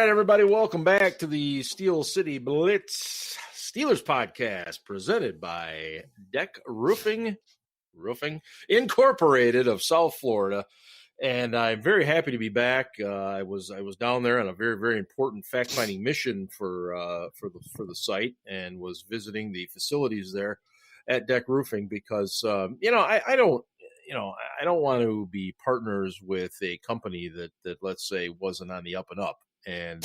right, everybody, welcome back to the Steel City Blitz Steelers Podcast, presented by DEK Roofing Incorporated of South Florida. And I'm very happy to be back. I was down there on a very, very important fact-finding mission for the site, and was visiting the facilities there at DEK Roofing because I don't want to be partners with a company that let's say wasn't on the up and up. And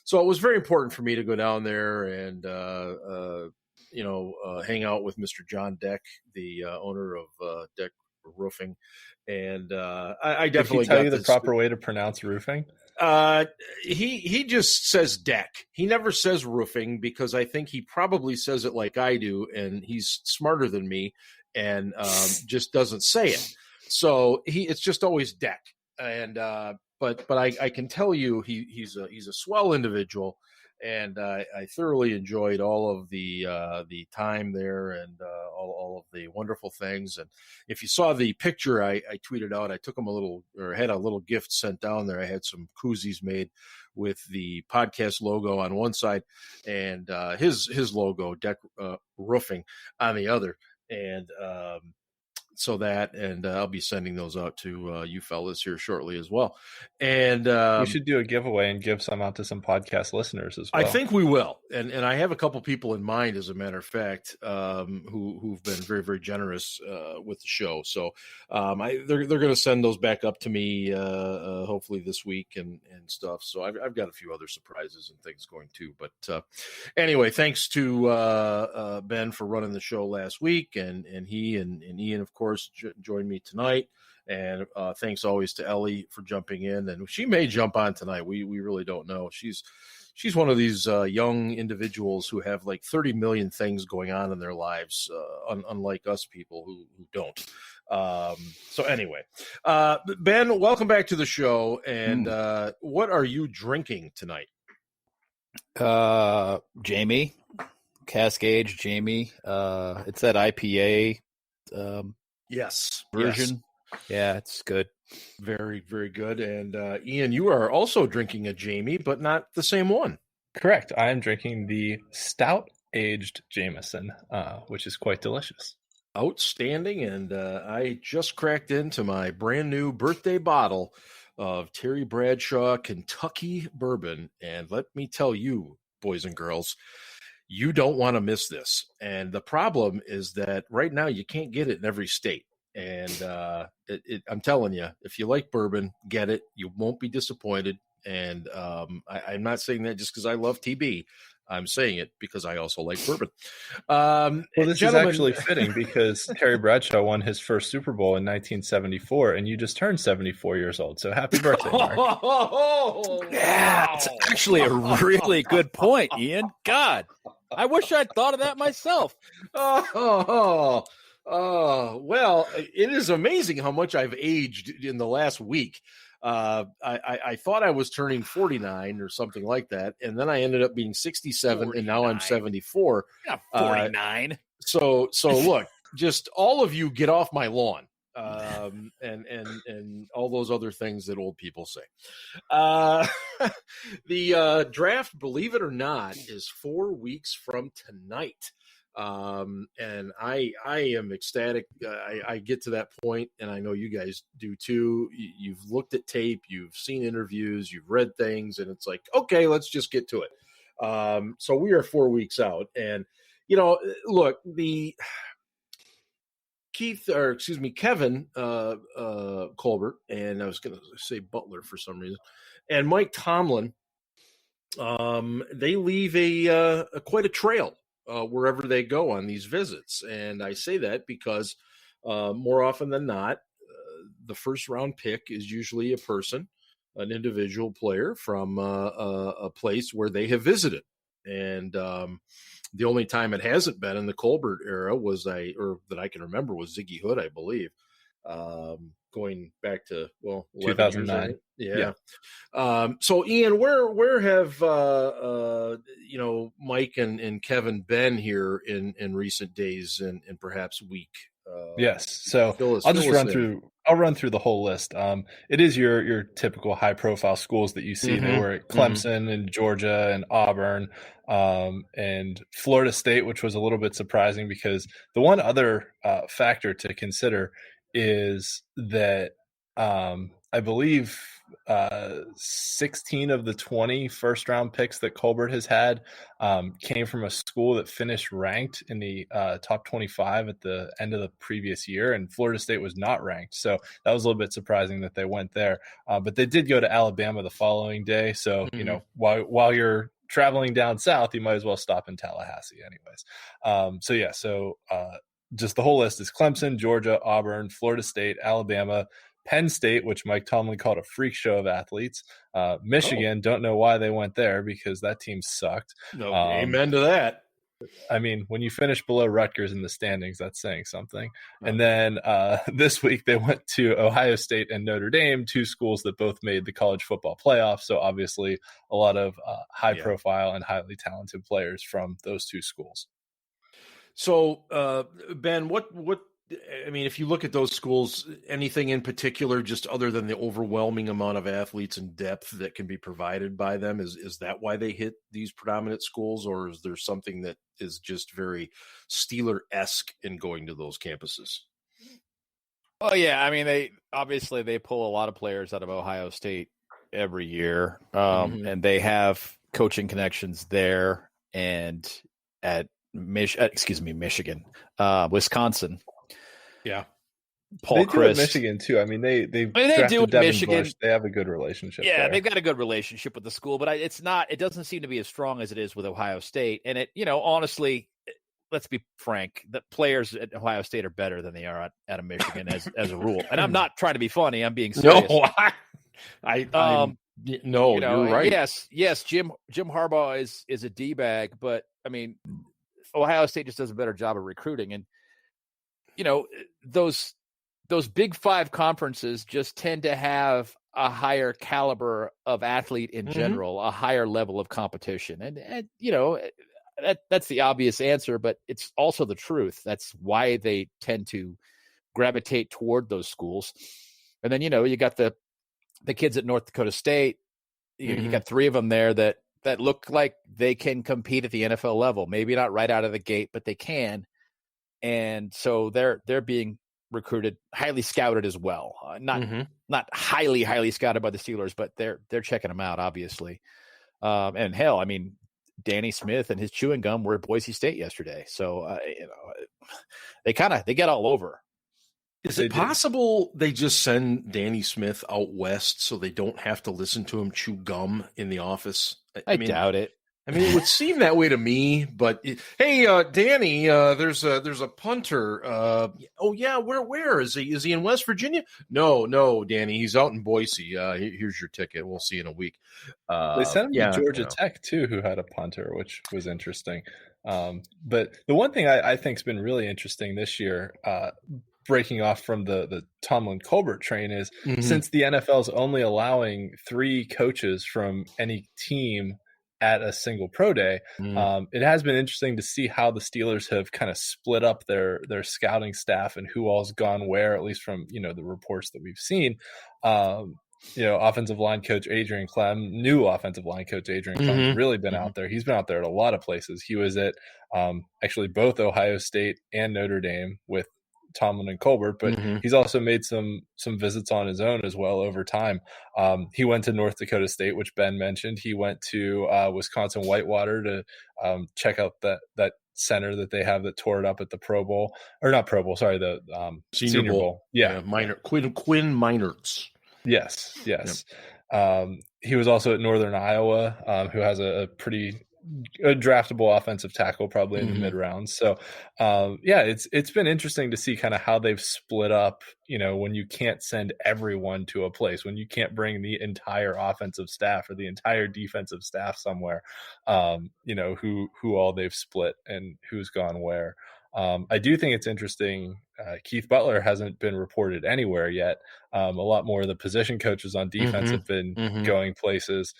so it was very important for me to go down there and hang out with Mr. John DEK, the owner of DEK Roofing. And I definitely Did he tell you the proper way to pronounce roofing? He just says DEK. He never says roofing because I think he probably says it like I do, and he's smarter than me and just doesn't say it. So it's just always DEK. And but I can tell you he's a swell individual, and I thoroughly enjoyed all of the time there and all of the wonderful things. And if you saw the picture I tweeted out, I took him had a little gift sent down there. I had some koozies made with the podcast logo on one side and his logo, DEK Roofing, on the other. And I'll be sending those out to you fellas here shortly as well. And we should do a giveaway and give some out to some podcast listeners as well. I think we will. And I have a couple people in mind, as a matter of fact, who've been very, very generous with the show. So they're going to send those back up to me hopefully this week and stuff. So I've got a few other surprises and things going too. But anyway, thanks to Ben for running the show last week, and he and Ian, of course, joined me tonight. And thanks always to Ellie for jumping in, and she may jump on tonight. We really don't know. She's one of these young individuals who have like 30 million things going on in their lives, unlike us people who don't. So anyway, Ben, welcome back to the show. And what are you drinking tonight? Jamie, Cascade Jamie. It's that IPA yes version. Yes. Yeah, it's good. Very, very good. And Ian, you are also drinking a Jamie, but not the same one. Correct. I am drinking the stout aged Jameson, which is quite delicious. Outstanding. And I just cracked into my brand new birthday bottle of Terry Bradshaw Kentucky bourbon. And let me tell you, boys and girls, you don't want to miss this. And the problem is that right now you can't get it in every state. And I'm telling you, if you like bourbon, get it. You won't be disappointed. And I'm not saying that just because I love TB. I'm saying it because I also like bourbon. Well, this is actually fitting because Terry Bradshaw won his first Super Bowl in 1974, and you just turned 74 years old. So happy birthday, Mark. Yeah, it's actually a really good point, Ian. God, I wish I'd thought of that myself. Well, it is amazing how much I've aged in the last week. I thought I was turning 49 or something like that, and then I ended up being 67, 49. And now I'm 74. Yeah, 49. So look, just all of you get off my lawn, and all those other things that old people say. The draft, believe it or not, is 4 weeks from tonight. And I am ecstatic. I get to that point, and I know you guys do too. You've looked at tape, you've seen interviews, you've read things, and it's like, okay, let's just get to it. So we are 4 weeks out, and look, Kevin Colbert, and I was going to say Butler for some reason, and Mike Tomlin, they leave quite a trail wherever they go on these visits. And I say that because more often than not, the first round pick is usually an individual player from a place where they have visited. And the only time it hasn't been in the Colbert era that I can remember was Ziggy Hood, I believe, going back to 2009. Yeah. So Ian, where have Mike and Kevin been here in recent days and perhaps week Yes. So I'll run through the whole list. It is your typical high profile schools that you see. They were at Clemson and Georgia and Auburn, and Florida State, which was a little bit surprising because the one other factor to consider is that I believe 16 of the 20 first round picks that Colbert has had came from a school that finished ranked in the top 25 at the end of the previous year, and Florida State was not ranked. So that was a little bit surprising that they went there. But they did go to Alabama the following day. So, you know, while you're traveling down south, you might as well stop in Tallahassee anyways. Just the whole list is Clemson, Georgia, Auburn, Florida State, Alabama, Penn State, which Mike Tomlin called a freak show of athletes. Michigan, don't know why they went there because that team sucked. No, amen to that. I mean, when you finish below Rutgers in the standings, that's saying something. And then this week they went to Ohio State and Notre Dame, two schools that both made the college football playoff. So obviously a lot of high profile and highly talented players from those two schools. So, Ben, what I mean, if you look at those schools, anything in particular, just other than the overwhelming amount of athletes and depth that can be provided by them, is that why they hit these predominant schools, or is there something that is just very Steeler-esque in going to those campuses? Oh yeah, I mean, they pull a lot of players out of Ohio State every year, and they have coaching connections there and at Michigan, Wisconsin. Yeah, Paul Chryst. Do Michigan too. I mean, they do Michigan. Bush. They have a good relationship. Yeah, there. They've got a good relationship with the school, but it doesn't seem to be as strong as it is with Ohio State. And honestly, let's be frank, the players at Ohio State are better than they are at a Michigan as a rule. And I'm not trying to be funny. I'm being serious. No, you're right. Yes, Jim Harbaugh is a D-bag, but I mean, Ohio State just does a better job of recruiting. And those Big Five conferences just tend to have a higher caliber of athlete in general, a higher level of competition. And that's the obvious answer, but it's also the truth. That's why they tend to gravitate toward those schools. And then, you got the kids at North Dakota State. You got three of them there that look like they can compete at the NFL level. Maybe not right out of the gate, but they can. And so they're being recruited, highly scouted as well. Not highly scouted by the Steelers, but they're checking them out, obviously. And hell, I mean, Danny Smith and his chewing gum were at Boise State yesterday. So they get all over. Is it possible they just send Danny Smith out west so they don't have to listen to him chew gum in the office? I doubt it. I mean, it would seem that way to me, but hey, Danny, there's a punter. Where is he? Is he in West Virginia? No, Danny, he's out in Boise. Here's your ticket. We'll see you in a week. They sent him to Georgia Tech too, who had a punter, which was interesting. But the one thing I think's been really interesting this year, breaking off from the Tomlin Colbert train, is since the NFL is only allowing 3 coaches from any team at a single pro day, it has been interesting to see how the Steelers have kind of split up their scouting staff and who all's gone where, at least from the reports that we've seen. Offensive line coach Adrian Clem, new offensive line coach Adrian Clem, has really been out there. He's been out there at a lot of places. He was at actually both Ohio State and Notre Dame with Tomlin and Colbert, but he's also made some visits on his own as well over time. He went to North Dakota State, which Ben mentioned. He went to Wisconsin Whitewater to check out that center that they have that tore it up at the Pro Bowl, or not Pro Bowl, sorry, the Senior Bowl. Yeah, Quinn Meinertz. Yes. Yep. He was also at Northern Iowa, who has a pretty draftable offensive tackle, probably in the mid rounds. So, it's been interesting to see kind of how they've split up. When you can't send everyone to a place, when you can't bring the entire offensive staff or the entire defensive staff somewhere, who all they've split and who's gone where. I do think it's interesting. Keith Butler hasn't been reported anywhere yet. A lot more of the position coaches on defense have been going places,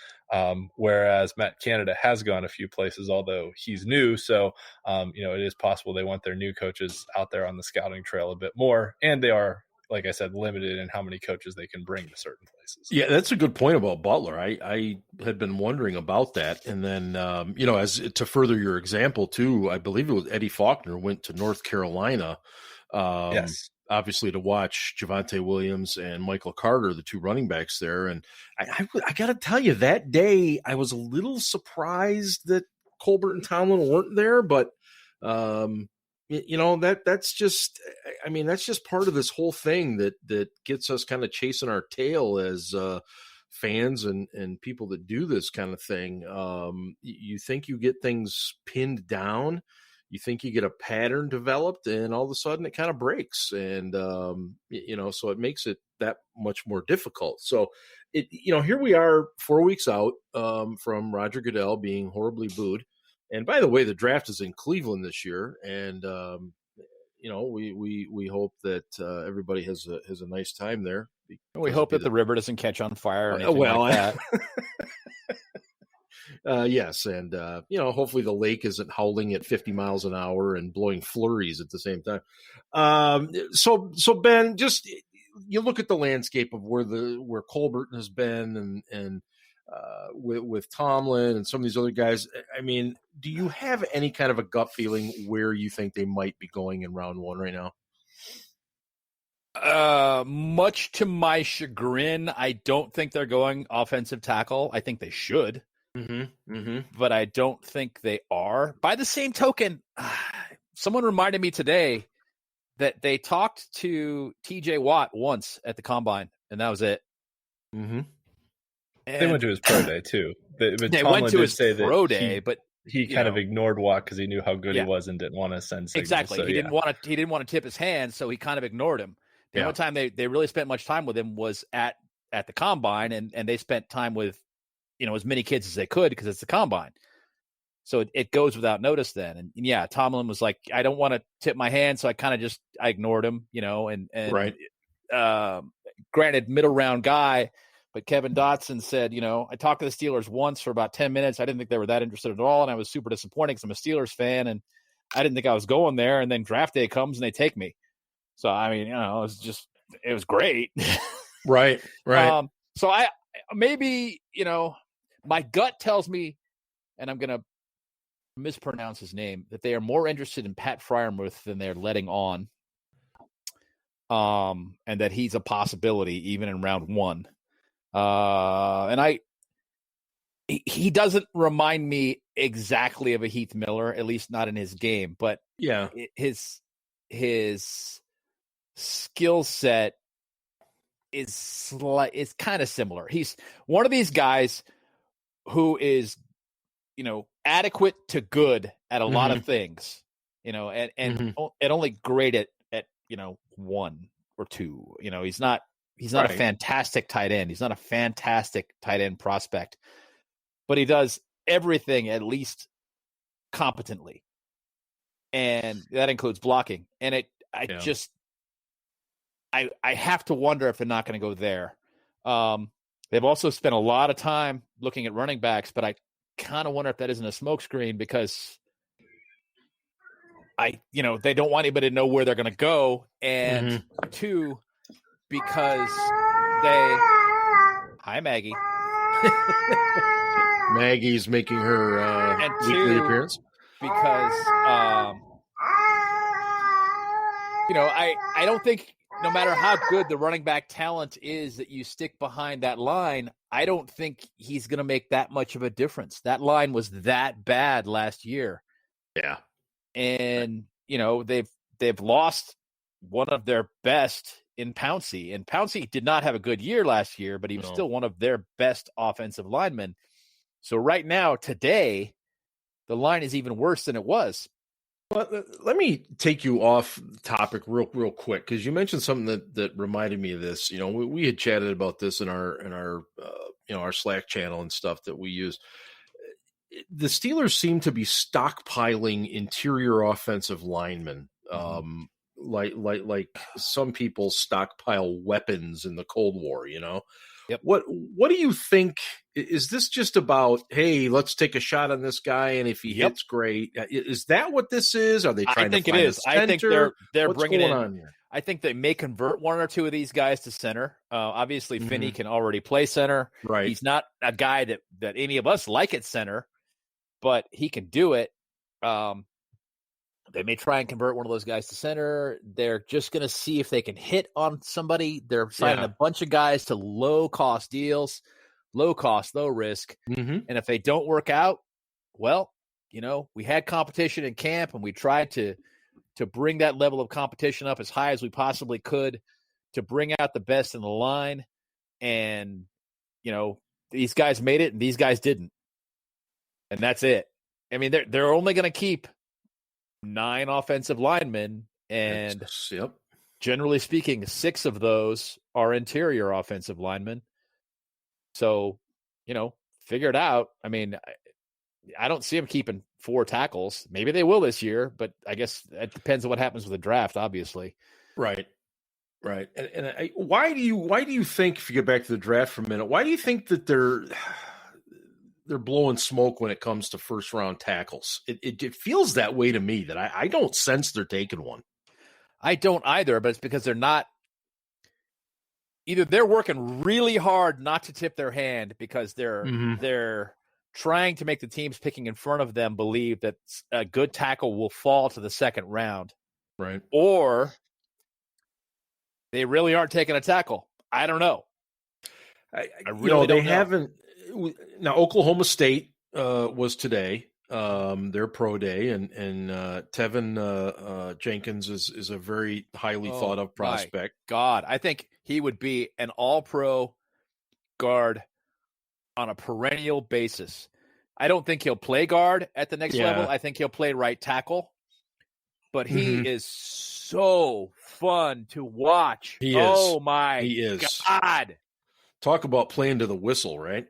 whereas Matt Canada has gone a few places, although he's new. So, it is possible they want their new coaches out there on the scouting trail a bit more. And they are, like I said, limited in how many coaches they can bring to certain places. Yeah, that's a good point about Butler. I had been wondering about that. And then, as to further your example too, I believe it was Eddie Faulkner went to North Carolina, Yes. obviously to watch Javonte Williams and Michael Carter, the two running backs there. And I got to tell you, that day I was a little surprised that Colbert and Tomlin weren't there, but that's just part of this whole thing that gets us kind of chasing our tail as fans and people that do this kind of thing. You think you get things pinned down, you think you get a pattern developed, and all of a sudden it kind of breaks. And, so it makes it that much more difficult. So here we are 4 weeks out from Roger Goodell being horribly booed. And by the way, the draft is in Cleveland this year, and we hope that everybody has a nice time there. We hope that the river doesn't catch on fire or anything like that. Yes, and hopefully the lake isn't howling at 50 miles an hour and blowing flurries at the same time. So Ben, just you look at the landscape of where Colbert has been, and with Tomlin and some of these other guys. I mean, do you have any kind of a gut feeling where you think they might be going in round one right now? Much to my chagrin, I don't think they're going offensive tackle. I think they should, but I don't think they are. By the same token, someone reminded me today that they talked to TJ Watt once at the combine, and that was it. They went to his pro day too. But they Tomlin went to his pro that day, but he kind of ignored Watt because he knew how good he was and didn't want to send signals. Exactly. So, he didn't want to tip his hand, so he kind of ignored him. The only time they really spent much time with him was at the combine, and they spent time with as many kids as they could because it's the combine. So it goes without notice then. And Tomlin was like, I don't want to tip my hand, so I ignored him, and right. Granted, middle round guy. But Kevin Dotson said, I talked to the Steelers once for about 10 minutes. I didn't think they were that interested at all, and I was super disappointed because I'm a Steelers fan, and I didn't think I was going there. And then draft day comes, and they take me. So, I mean, it was great. Right. So I maybe, my gut tells me, and I'm going to mispronounce his name, that they are more interested in Pat Freiermuth than they're letting on, and that he's a possibility even in round one. And he doesn't remind me exactly of a Heath Miller, at least not in his game, but his skill set is kind of similar. He's one of these guys who is, adequate to good at a lot of things, and only great at one or two. He's not a fantastic tight end. He's not a fantastic tight end prospect, but he does everything at least competently. And that includes blocking. And I have to wonder if they're not going to go there. They've also spent a lot of time looking at running backs, but I kind of wonder if that isn't a smokescreen because they don't want anybody to know where they're going to go. And two, because hi Maggie. Maggie's making her weekly appearance. Because I don't think no matter how good the running back talent is that you stick behind that line, I don't think he's going to make that much of a difference. That line was that bad last year. Yeah. And they've lost one of their best in Pouncey. And Pouncey did not have a good year last year, but he was still one of their best offensive linemen. So right now, today, the line is even worse than it was. Well, let me take you off topic real quick because you mentioned something that reminded me of this. We had chatted about this in our our Slack channel and stuff that we use. the Steelers seem to be stockpiling interior offensive linemen. Like some people stockpile weapons in the Cold War, Yep. What do you think? Is this just about, hey, let's take a shot on this guy, and if he hits, great? Is that what this is? Are they trying to find a center? I think they're What's bringing going in. on here? I think they may convert one or two of these guys to center. Obviously, Finney can already play center. Right. He's not a guy that any of us like at center, but he can do it. They may try and convert one of those guys to center. They're just going to see if they can hit on somebody. They're signing a bunch of guys to low-cost deals, low cost, low risk. And if they don't work out, well, we had competition in camp, and we tried to bring that level of competition up as high as we possibly could to bring out the best in the line. And, these guys made it and these guys didn't. And that's it. I mean, they're only going to keep 9 offensive linemen, and generally speaking, 6 of those are interior offensive linemen. So, figure it out. I mean, I don't see them keeping 4 tackles. Maybe they will this year, but I guess it depends on what happens with the draft, obviously. Right. And why do you think, if you get back to the draft for a minute, why do you think that they're blowing smoke when it comes to first round tackles? It feels that way to me, that I don't sense they're taking one. I don't either, but it's because they're not. Either they're working really hard not to tip their hand because they're trying to make the teams picking in front of them believe that a good tackle will fall to the second round. Right. Or they really aren't taking a tackle. I don't know. I really don't know. Haven't. Now, Oklahoma State was today, their pro day, and Tevin Jenkins is a very highly thought of prospect. God, I think he would be an all-pro guard on a perennial basis. I don't think he'll play guard at the next level. I think he'll play right tackle. But he is so fun to watch. He is. Oh, my God. Talk about playing to the whistle, right?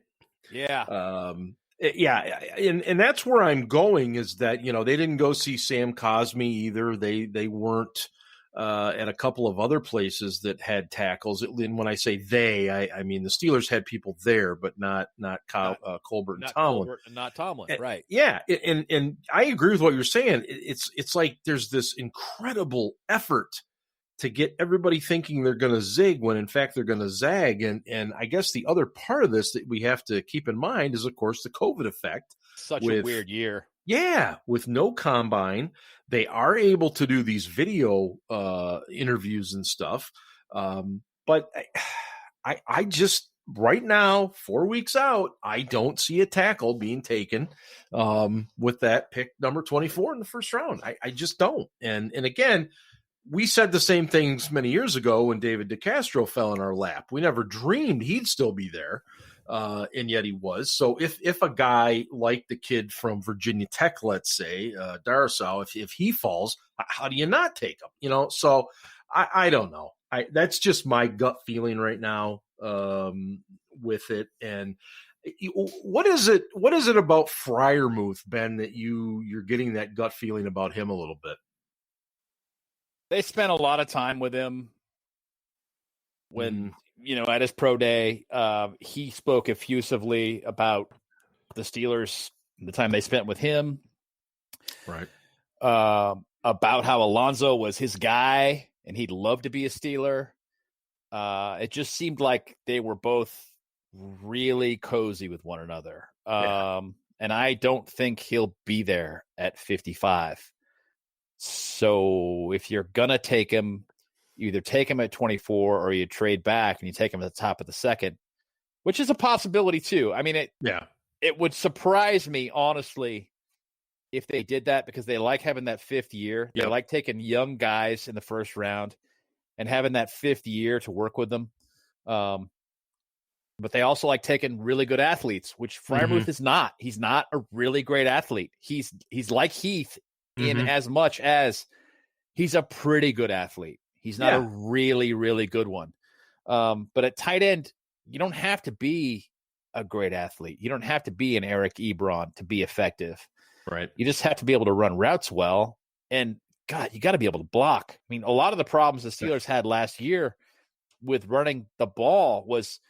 Yeah. And that's where I'm going, is that, they didn't go see Sam Cosme either. They weren't at a couple of other places that had tackles. And when I say they, I mean the Steelers had people there, but not Colbert and Tomlin. Not Tomlin, right. Yeah. And I agree with what you're saying. It's like there's this incredible effort to get everybody thinking they're going to zig when in fact they're going to zag. And I guess the other part of this that we have to keep in mind is, of course, the COVID effect. Such a weird year. Yeah. With no combine, they are able to do these video interviews and stuff. But I just, right now, 4 weeks out, I don't see a tackle being taken with that pick number 24 in the first round. I just don't. And again, we said the same things many years ago when David DeCastro fell in our lap. We never dreamed he'd still be there, and yet he was. So if a guy like the kid from Virginia Tech, let's say, Darsow, if he falls, how do you not take him? So I don't know. That's just my gut feeling right now with it. And what is it about Freiermuth, Ben, that you're getting that gut feeling about him a little bit? They spent a lot of time with him when, at his pro day. He spoke effusively about the Steelers, the time they spent with him. Right. About how Alonzo was his guy and he'd love to be a Steeler. It just seemed like they were both really cozy with one another. And I don't think he'll be there at 55. So if you're going to take him, you either take him at 24 or you trade back and you take him at the top of the second, which is a possibility too. I mean, it would surprise me, honestly, if they did that, because they like having that 5th year. They like taking young guys in the first round and having that 5th year to work with them. But they also like taking really good athletes, which Freiermuth is not. He's not a really great athlete. He's like Heath in as much as he's a pretty good athlete. He's not a really, really good one. But at tight end, you don't have to be a great athlete. You don't have to be an Eric Ebron to be effective. Right. You just have to be able to run routes well. And God, you got to be able to block. I mean, a lot of the problems the Steelers had last year with running the ball was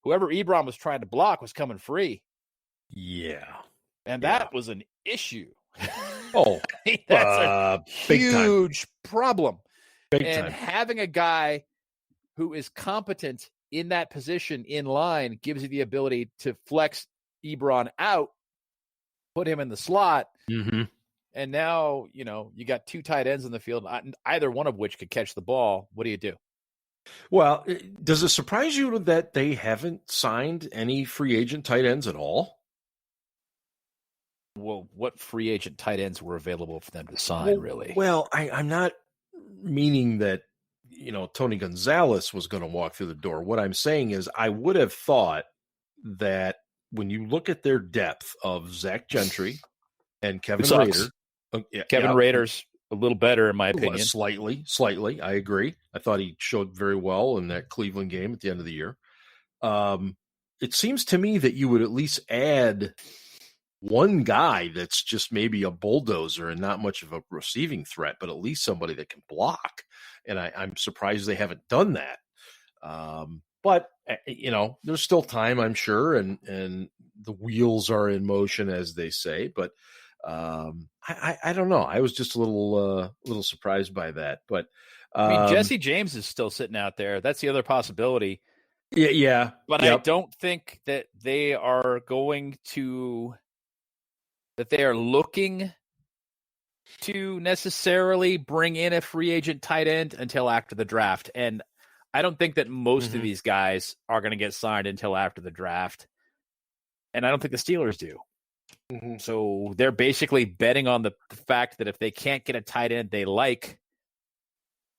whoever Ebron was trying to block was coming free. Yeah. And that was an issue. Oh, that's a huge problem. Big and time. Having a guy who is competent in that position in line gives you the ability to flex Ebron out, put him in the slot. Mm-hmm. And now, you got two tight ends in the field, either one of which could catch the ball. What do you do? Well, does it surprise you that they haven't signed any free agent tight ends at all? Well, what free agent tight ends were available for them to sign, really? Well, I'm not meaning that, Tony Gonzalez was going to walk through the door. What I'm saying is I would have thought that when you look at their depth of Zach Gentry and Kevin Rader. Kevin Rader's a little better, in my opinion. Slightly. I agree. I thought he showed very well in that Cleveland game at the end of the year. It seems to me that you would at least add one guy that's just maybe a bulldozer and not much of a receiving threat, but at least somebody that can block. And I'm surprised they haven't done that. But there's still time, I'm sure, and the wheels are in motion, as they say. But I don't know. I was just a little surprised by that. But Jesse James is still sitting out there. That's the other possibility. Yeah. But I don't think that they are looking to necessarily bring in a free agent tight end until after the draft. And I don't think that most of these guys are going to get signed until after the draft. And I don't think the Steelers do. Mm-hmm. So they're basically betting on the fact that if they can't get a tight end they like,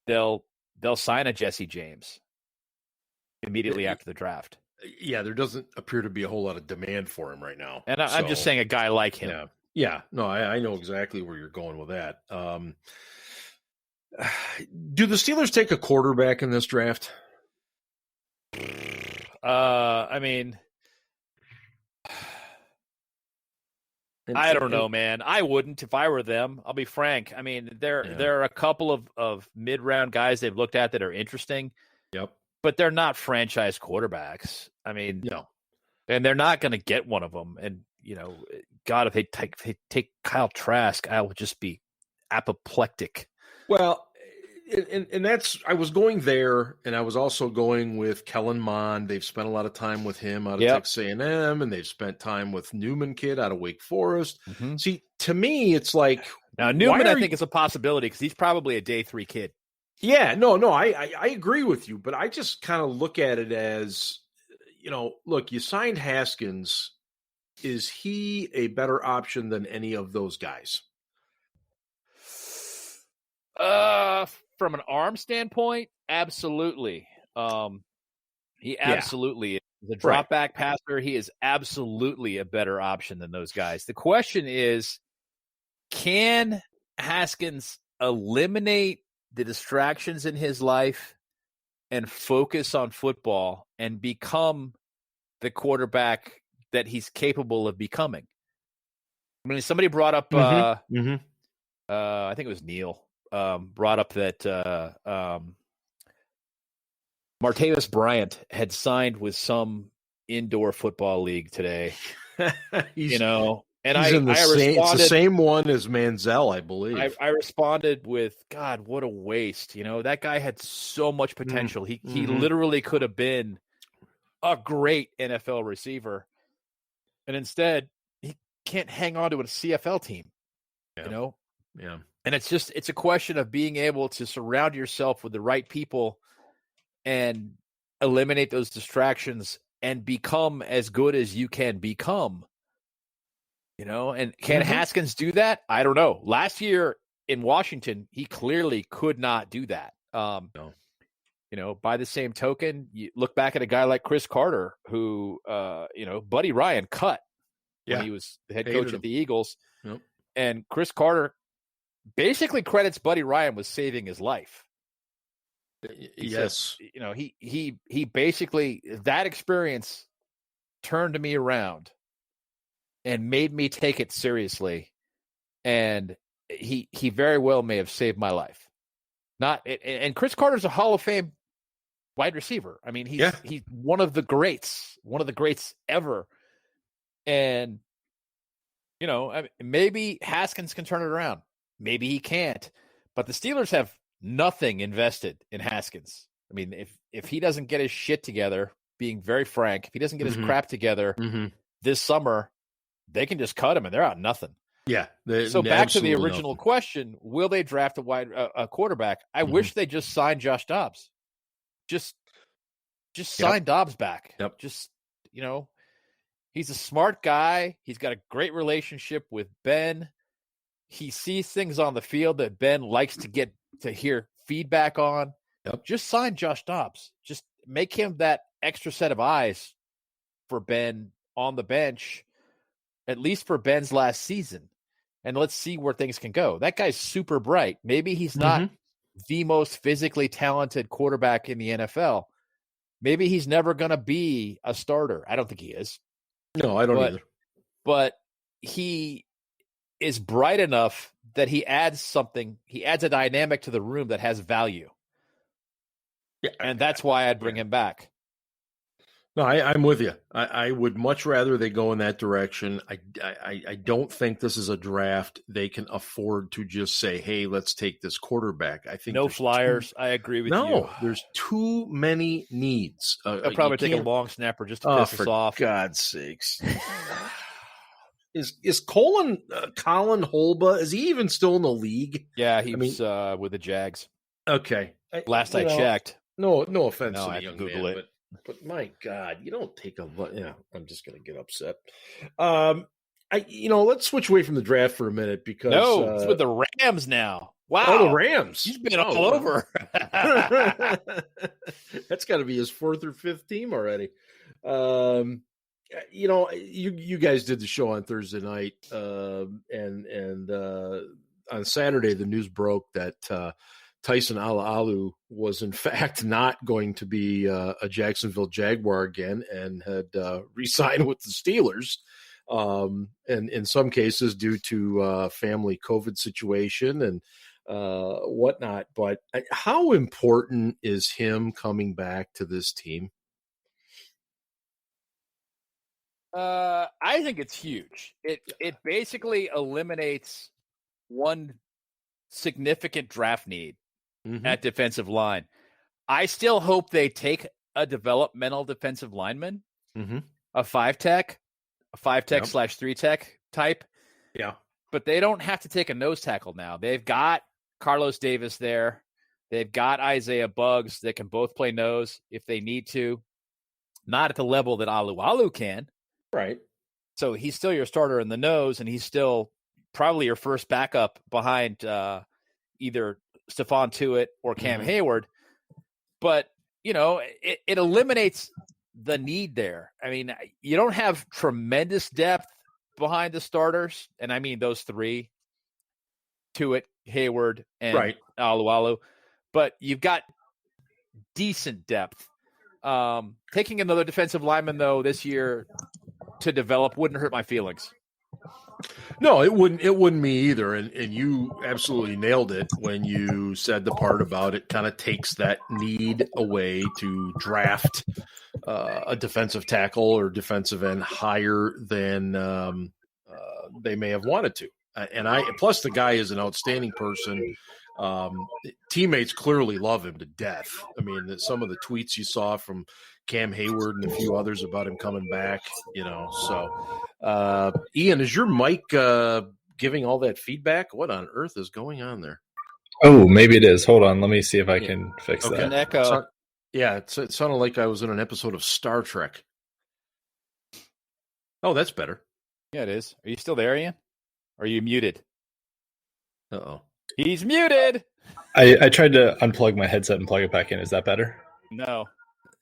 they'll sign a Jesse James immediately after the draft. Yeah, there doesn't appear to be a whole lot of demand for him right now. And I'm just saying a guy like him. Yeah. No, I know exactly where you're going with that. Do the Steelers take a quarterback in this draft? I mean, I don't know, man. I wouldn't if I were them. I'll be frank. I mean, there are a couple of mid-round guys they've looked at that are interesting. Yep. But they're not franchise quarterbacks. I mean, no. And they're not going to get one of them. And, God, if they take Kyle Trask, I will just be apoplectic. Well, and that's, I was going there, and I was also going with Kellen Mond. They've spent a lot of time with him out of Texas A&M, and they've spent time with Newman kid out of Wake Forest. Mm-hmm. See, to me, it's like now Newman, I think it's a possibility because he's probably a day 3 kid. Yeah, no, I agree with you, but I just kind of look at it as, look, you signed Haskins. Is he a better option than any of those guys? From an arm standpoint, absolutely. He absolutely is. The drop back passer, he is absolutely a better option than those guys. The question is, can Haskins eliminate the distractions in his life and focus on football and become the quarterback that he's capable of becoming? I mean, somebody brought up, I think it was Neil, brought up that Martavis Bryant had signed with some indoor football league today, and he's I responded, it's the same one as Manziel, I believe. I responded with, God, what a waste. That guy had so much potential. He literally could have been a great NFL receiver. And instead, he can't hang on to a CFL team, Yeah. And it's a question of being able to surround yourself with the right people and eliminate those distractions and become as good as you can become. And can Haskins do that? I don't know. Last year in Washington, he clearly could not do that. No. By the same token, you look back at a guy like Chris Carter, who, Buddy Ryan cut when he was the head coach at the Eagles. Yep. And Chris Carter basically credits Buddy Ryan with saving his life. Yes. He basically, that experience turned me around and made me take it seriously. And he very well may have saved my life. And Chris Carter's a Hall of Fame wide receiver. I mean, he's one of the greats ever. And, maybe Haskins can turn it around. Maybe he can't. But the Steelers have nothing invested in Haskins. I mean, if he doesn't get his shit together, being very frank, if he doesn't get his crap together this summer, they can just cut him and they're out nothing. Yeah. So back to the original question, will they draft a quarterback? I wish they just signed Josh Dobbs. Just sign Dobbs back. Yep. Just, he's a smart guy. He's got a great relationship with Ben. He sees things on the field that Ben likes to hear feedback on. Yep. Just sign Josh Dobbs. Just make him that extra set of eyes for Ben on the bench, at least for Ben's last season. And let's see where things can go. That guy's super bright. Maybe he's not the most physically talented quarterback in the NFL. Maybe he's never going to be a starter. I don't think he is. No, I don't either. But he is bright enough that he adds something. He adds a dynamic to the room that has value. Yeah, and that's why I'd bring him back. No, I'm with you. I would much rather they go in that direction. I don't think this is a draft they can afford to just say, hey, let's take this quarterback. I think no flyers. I agree with you. No, there's too many needs. They'll probably take a long snapper just to piss us off. For God's sakes. Is Colin Holba, is he even still in the league? Yeah, he's with the Jags. Okay. Last I checked. No offense to the young Google man, it. But my God, you don't take I'm just going to get upset. Let's switch away from the draft for a minute because it's with the Rams now. Wow. Oh, the Rams. He's been all over. That's got to be his fourth or fifth team already. You guys did the show on Thursday night, and on Saturday the news broke that Tyson Alualu was in fact not going to be a Jacksonville Jaguar again and had re-signed with the Steelers, and in some cases due to family COVID situation and whatnot. But how important is him coming back to this team? I think it's huge. It basically eliminates one significant draft need at defensive line. I still hope they take a developmental defensive lineman, a 5-tech, /3-tech type. Yeah. But they don't have to take a nose tackle now. They've got Carlos Davis there. They've got Isaiah Buggs that can both play nose if they need to. Not at the level that Alualu can. Right. So he's still your starter in the nose, and he's still probably your first backup behind either Stephon Tuitt or Cam Hayward. But, it eliminates the need there. I mean, you don't have tremendous depth behind the starters, and I mean those three, Tuitt, Hayward, and Alualu. But you've got decent depth. Taking another defensive lineman, though, this year to develop wouldn't hurt my feelings. No, it wouldn't me either. And you absolutely nailed it when you said the part about it kind of takes that need away to draft a defensive tackle or defensive end higher than they may have wanted to. Plus the guy is an outstanding person. Teammates clearly love him to death. I mean, some of the tweets you saw from Cam Hayward and a few others about him coming back, so Ian, is your mic giving all that feedback? What on earth is going on there? Oh, maybe it is. Hold on. Let me see if I can fix that. An echo. It sounded like I was in an episode of Star Trek. Oh, that's better. Yeah, it is. Are you still there, Ian? Or are you muted? Uh-oh. He's muted. I tried to unplug my headset and plug it back in. Is that better? No.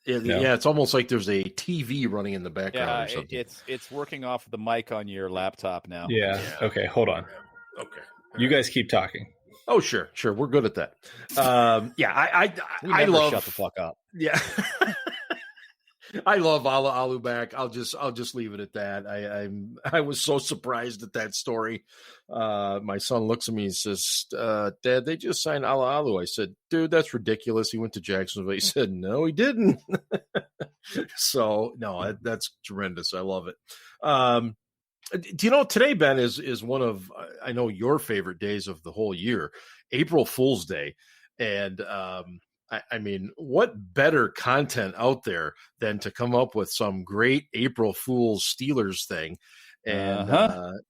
Yeah, it's almost like there's a TV running in the background or something. It's working off the mic on your laptop now. Yeah. Okay, hold on. Okay. You guys keep talking. Oh, sure. We're good at that. I love. Shut the fuck up. Yeah. I love Alu back. I'll just leave it at that. I was so surprised at that story. My son looks at me and says, Dad, they just signed Alu. I said, dude, that's ridiculous. He went to Jacksonville. He said, no, he didn't. So no, that's tremendous. I love it. Do you know today, Ben, is one of, I know, your favorite days of the whole year, April Fool's Day. And I mean, what better content out there than to come up with some great April Fool's Steelers thing? And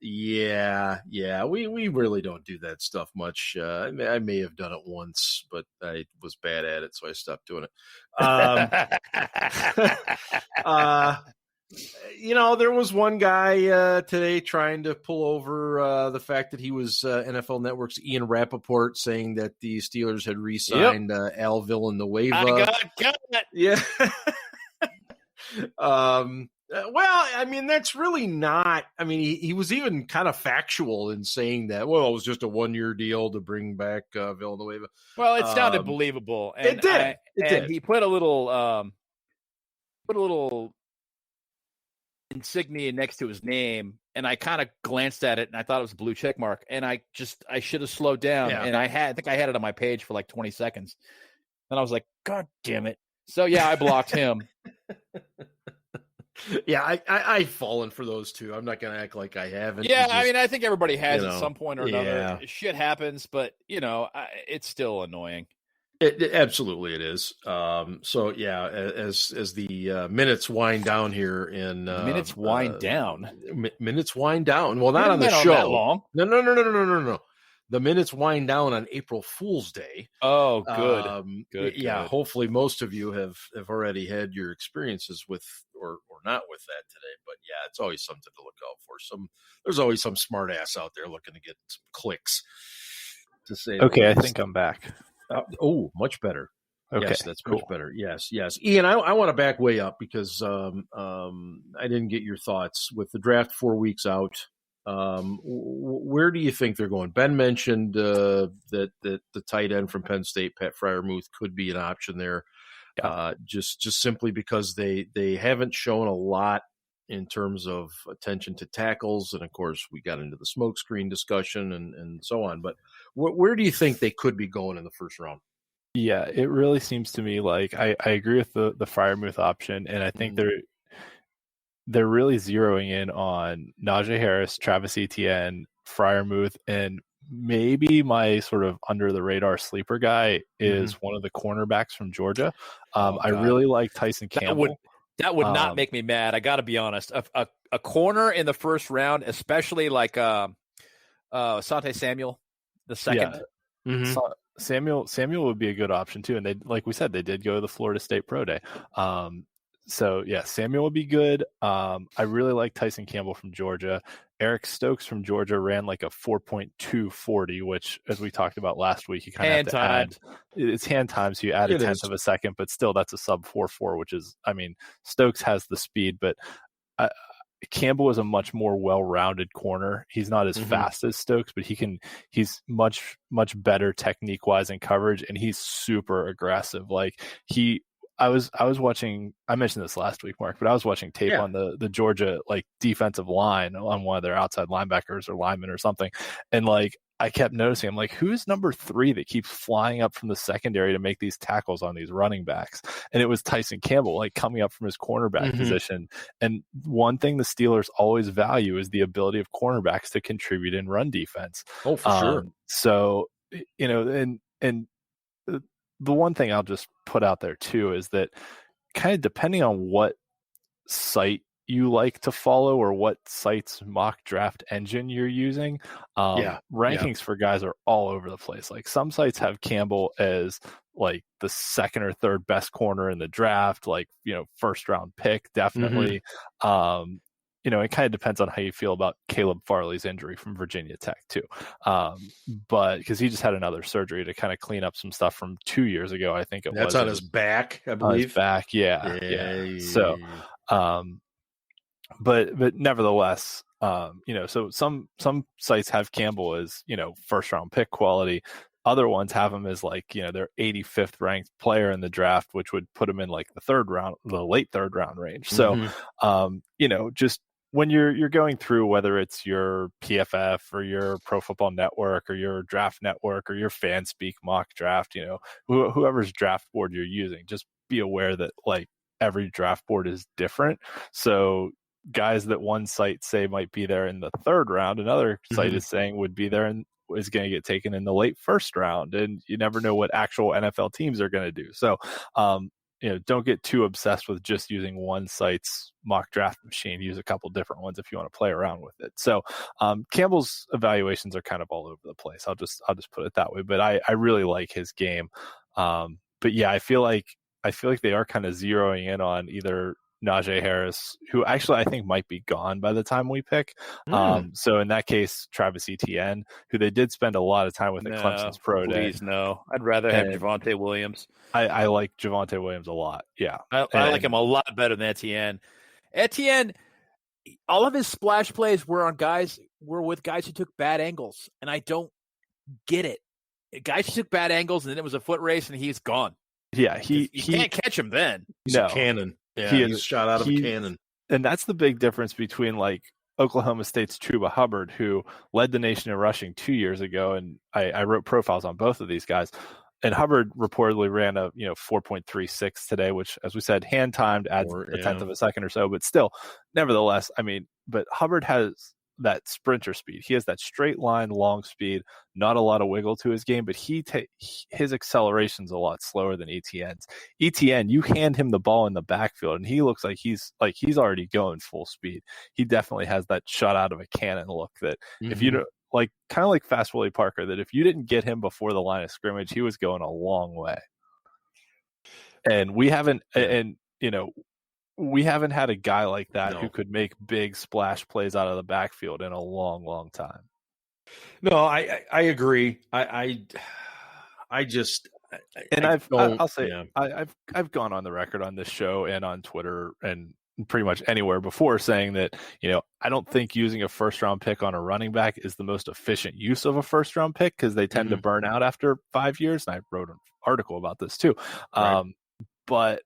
we really don't do that stuff much. I may have done it once, but I was bad at it, so I stopped doing it. There was one guy today trying to pull over the fact that he was NFL Network's Ian Rappaport saying that the Steelers had re-signed Al Villanueva. I got it. Yeah. Well, I mean, that's really not. I mean, he was even kind of factual in saying that. Well, it was just a 1-year deal to bring back Villanueva. Well, it sounded believable. And it did. It did. He put a little insignia next to his name, and I kind of glanced at it and I thought it was a blue check mark, and I should have slowed down. And I think I had it on my page for like 20 seconds, and I was like, God damn it. So yeah, I blocked him. Yeah, I've fallen for those too. I'm not going to act like I haven't. Yeah, I mean, I think everybody has at some point or another. Yeah. Shit happens, but it's still annoying. Absolutely, it is. So yeah, as the minutes wind down here in minutes wind down. Minutes wind down. Well, not on the show. That long. No. The minutes wind down on April Fool's Day. Oh, good. Good. Yeah, good. hopefully most of you have already had your experiences with or not with that today. But yeah, it's always something to look out for. There's always some smart ass out there looking to get some clicks. To say, okay, I think I'm back. Much better. Okay, yes, that's cool. Much better. Yes. Ian, I want to back way up because I didn't get your thoughts with the draft 4 weeks out. Where do you think they're going? Ben mentioned that the tight end from Penn State, Pat Freiermuth, could be an option there. Yeah. Just simply because they haven't shown a lot in terms of attention to tackles. And of course we got into the smokescreen discussion and so on, but where do you think they could be going in the first round? Yeah, it really seems to me like I agree with the Freiermuth option. And I think they're really zeroing in on Najee Harris, Travis Etienne, Freiermuth, and maybe my sort of under the radar sleeper guy is one of the cornerbacks from Georgia. I really like Tyson Campbell. That would not make me mad. I got to be honest. A corner in the first round, especially like Asante Samuel, the second. Yeah. Samuel would be a good option too. And they, like we said, they did go to the Florida State Pro Day. So yeah, Samuel would be good. I really like Tyson Campbell from Georgia. Eric Stokes from Georgia ran like a 4.240, which, as we talked about last week, you kind of have to add. It's hand time, so you add a tenth of a second, but still that's a sub 4.4, which is, I mean, Stokes has the speed, but Campbell is a much more well-rounded corner. He's not as fast as Stokes, but he's much better technique-wise in coverage, and he's super aggressive. Like I was watching, I mentioned this last week, Mark, but I was watching tape on the Georgia like defensive line on one of their outside linebackers or linemen or something. And like, I kept noticing, I'm like, who's number 3 that keeps flying up from the secondary to make these tackles on these running backs? And it was Tyson Campbell, like coming up from his cornerback position. And one thing the Steelers always value is the ability of cornerbacks to contribute in run defense. Oh, for sure. So, and the one thing I'll just put out there too is that kind of depending on what site you like to follow or what site's mock draft engine you're using, rankings for guys are all over the place. Like some sites have Campbell as like the second or third best corner in the draft, like, first round pick, definitely. It kind of depends on how you feel about Caleb Farley's injury from Virginia Tech too. But because he just had another surgery to kind of clean up some stuff from 2 years ago, I think that's on his back, I believe. His back, yeah. So, but nevertheless, so some sites have Campbell as, first round pick quality. other ones have him as like, their 85th ranked player in the draft, which would put him in like the late third round range. So, just when you're going through, whether it's your PFF or your Pro Football Network or your Draft Network or your FanSpeak mock draft, whoever's draft board you're using, just be aware that like every draft board is different. So guys that one site say might be there in the third round, another site is saying would be there and is going to get taken in the late first round, and you never know what actual NFL teams are going to do. So, don't get too obsessed with just using one site's mock draft machine. Use a couple different ones if you want to play around with it. So, Campbell's evaluations are kind of all over the place. I'll just put it that way. But I really like his game. But yeah, I feel like they are kind of zeroing in on either Najee Harris, who actually I think might be gone by the time we pick. So in that case, Travis Etienne, who they did spend a lot of time with at Clemson's pro day. Please no. I'd rather have Javonte Williams. I like Javonte Williams a lot. Yeah. I like him a lot better than Etienne. Etienne, all of his splash plays were with guys who took bad angles, and I don't get it. Guys who took bad angles, and then it was a foot race, and he's gone. Yeah, he can't catch him then. He's a cannon. Yeah, he's shot out of a cannon. And that's the big difference between like Oklahoma State's Chuba Hubbard, who led the nation in rushing 2 years ago, and I wrote profiles on both of these guys. And Hubbard reportedly ran a 4.36 today, which, as we said, hand timed, adds a tenth of a second or so, but still, nevertheless, but Hubbard has that sprinter speed. He has that straight line, long speed, not a lot of wiggle to his game, but his acceleration's a lot slower than Etienne's. Etienne, you hand him the ball in the backfield and he looks like he's already going full speed. He definitely has that shot out of a cannon look that if you don't, like, kind of like Fast Willie Parker, that if you didn't get him before the line of scrimmage, he was going a long way. And we haven't had a guy like that who could make big splash plays out of the backfield in a long, long time. No, I agree. I've gone on the record on this show and on Twitter and pretty much anywhere before saying that, I don't think using a first round pick on a running back is the most efficient use of a first round pick because they tend to burn out after 5 years. And I wrote an article about this too. Right. But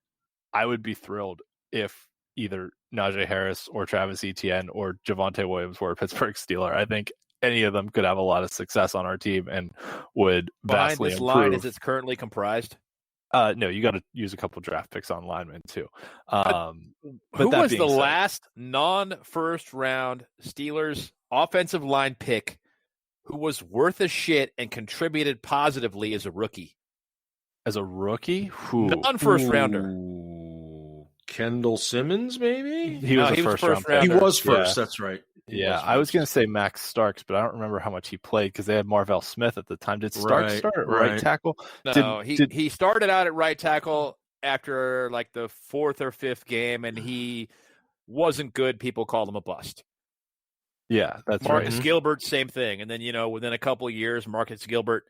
I would be thrilled if either Najee Harris or Travis Etienne or Javonte Williams were a Pittsburgh Steeler. I think any of them could have a lot of success on our team and would vastly this improve. Line as it's currently comprised? No, you got to use a couple draft picks on linemen too. But who was the last non-first round Steelers offensive line pick who was worth a shit and contributed positively as a rookie? As a rookie? Non-first rounder. Kendall Simmons, maybe? He was first rounder. He was first, that's right. I was going to say Max Starks, but I don't remember how much he played because they had Marvell Smith at the time. Did Starks start at right tackle? No, he started out at right tackle after like the fourth or fifth game, and he wasn't good. People called him a bust. Yeah, that's right. Marcus right. Gilbert, same thing. And then, within a couple of years, Marcus Gilbert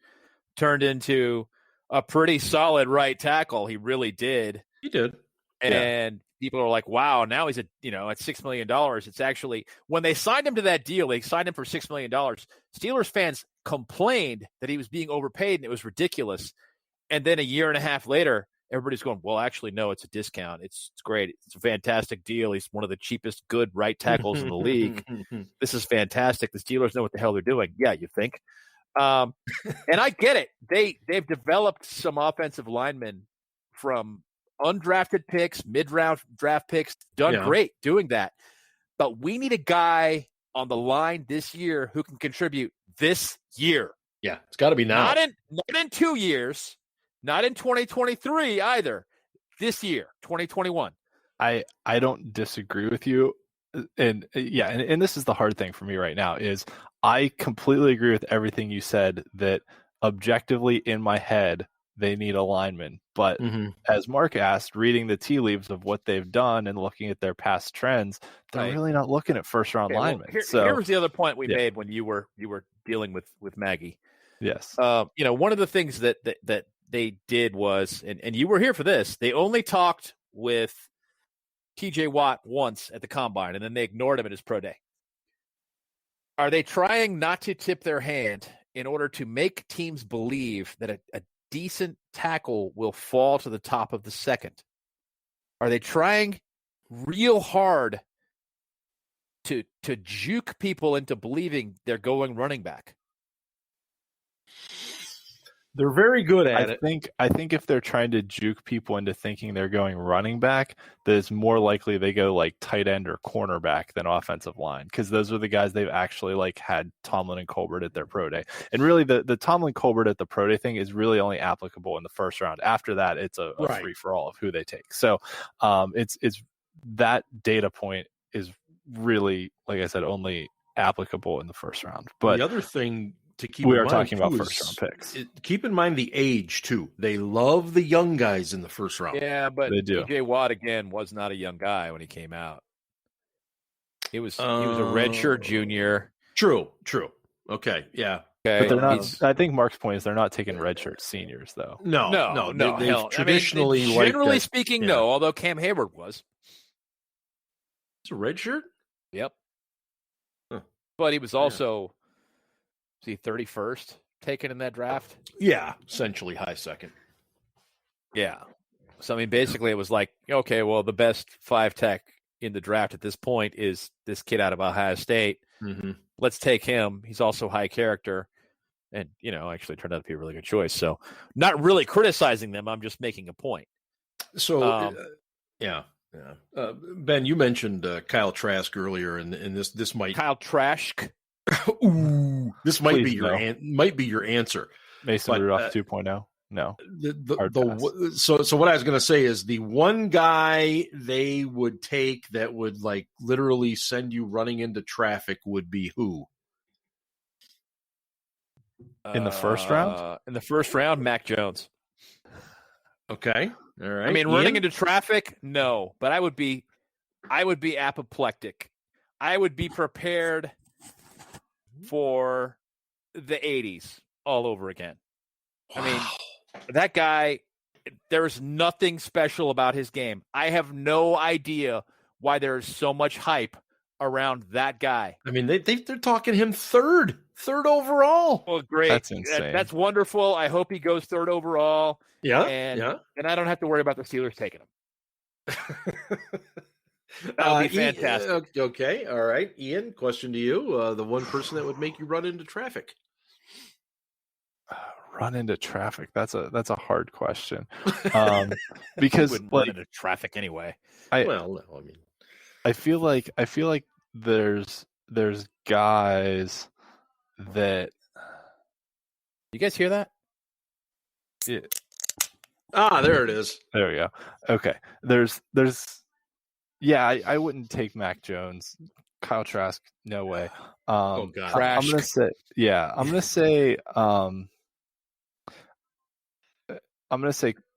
turned into a pretty solid right tackle. He really did. He did. And people are like, wow, now he's at $6 million. It's actually, when they signed him to that deal, they signed him for $6 million. Steelers fans complained that he was being overpaid and it was ridiculous. And then a year and a half later, everybody's going, well, actually, no, it's a discount. It's great. It's a fantastic deal. He's one of the cheapest good right tackles in the league. This is fantastic. The Steelers know what the hell they're doing. Yeah, you think? And I get it. They've developed some offensive linemen from undrafted picks, mid-round draft picks, done great doing that. But we need a guy on the line this year who can contribute this year. Yeah, it's got to be now. Not in 2 years, not in 2023 either. This year, 2021. I don't disagree with you. And this is the hard thing for me right now is I completely agree with everything you said that objectively in my head, they need a lineman. But as Mark asked, reading the tea leaves of what they've done and looking at their past trends, they're really not looking at first round linemen. Well, here was the other point we made when you were dealing with Maggie. Yes. One of the things that they did was, and you were here for this, they only talked with TJ Watt once at the combine, and then they ignored him at his pro day. Are they trying not to tip their hand in order to make teams believe that a decent tackle will fall to the top of the second? Are they trying real hard to juke people into believing they're going running back? They're very good at it. I think if they're trying to juke people into thinking they're going running back, that it's more likely they go like tight end or cornerback than offensive line, because those are the guys they've actually like had Tomlin and Colbert at their pro day. And really the Tomlin Colbert at the pro day thing is really only applicable in the first round. After that, it's a free for all of who they take. So it's that data point is really, like I said, only applicable in the first round. But the other thing to keep we in are mind talking about too first round picks. Keep in mind the age too. They love the young guys in the first round. Yeah, but They do. TJ Watt again was not a young guy when he came out. He was a redshirt junior. True. Okay, yeah. Okay, but they're not. I think Mark's point is they're not taking redshirt seniors though. No. They've traditionally, generally speaking, no. Although Cam Hayward was. It's a redshirt. Yep. Huh. But he was also. Was he 31st taken in that draft? Yeah, essentially high second. Yeah. So, I mean, basically it was like, okay, well, the best 5 tech in the draft at this point is this kid out of Ohio State. Mm-hmm. Let's take him. He's also high character. And, actually turned out to be a really good choice. So, not really criticizing them. I'm just making a point. So, yeah. Ben, you mentioned Kyle Trask earlier, and this might... Kyle Trask? Ooh, this might be your answer. Mason Rudolph 2.0. No. So what I was going to say is the one guy they would take that would like literally send you running into traffic would be who? In the first round? In the first round, Mac Jones. Okay. All right. I mean, running into traffic, no, but I would be apoplectic. I would be prepared for the 80s all over again. Wow. I mean, that guy, there's nothing special about his game. I have no idea why there's so much hype around that guy. I mean, they're talking him third overall. Well, great. That's insane. That's wonderful. I hope he goes third overall. Yeah. And I don't have to worry about the Steelers taking him. That would be fantastic. Okay. All right. Ian, question to you. The one person that would make you run into traffic. Run into traffic. That's a hard question. Because run into traffic anyway. I feel like there's guys that. You guys hear that? Yeah. There it is. There we go. Okay. There's yeah, I wouldn't take Mac Jones. Kyle Trask, no way. Oh God. I'm gonna say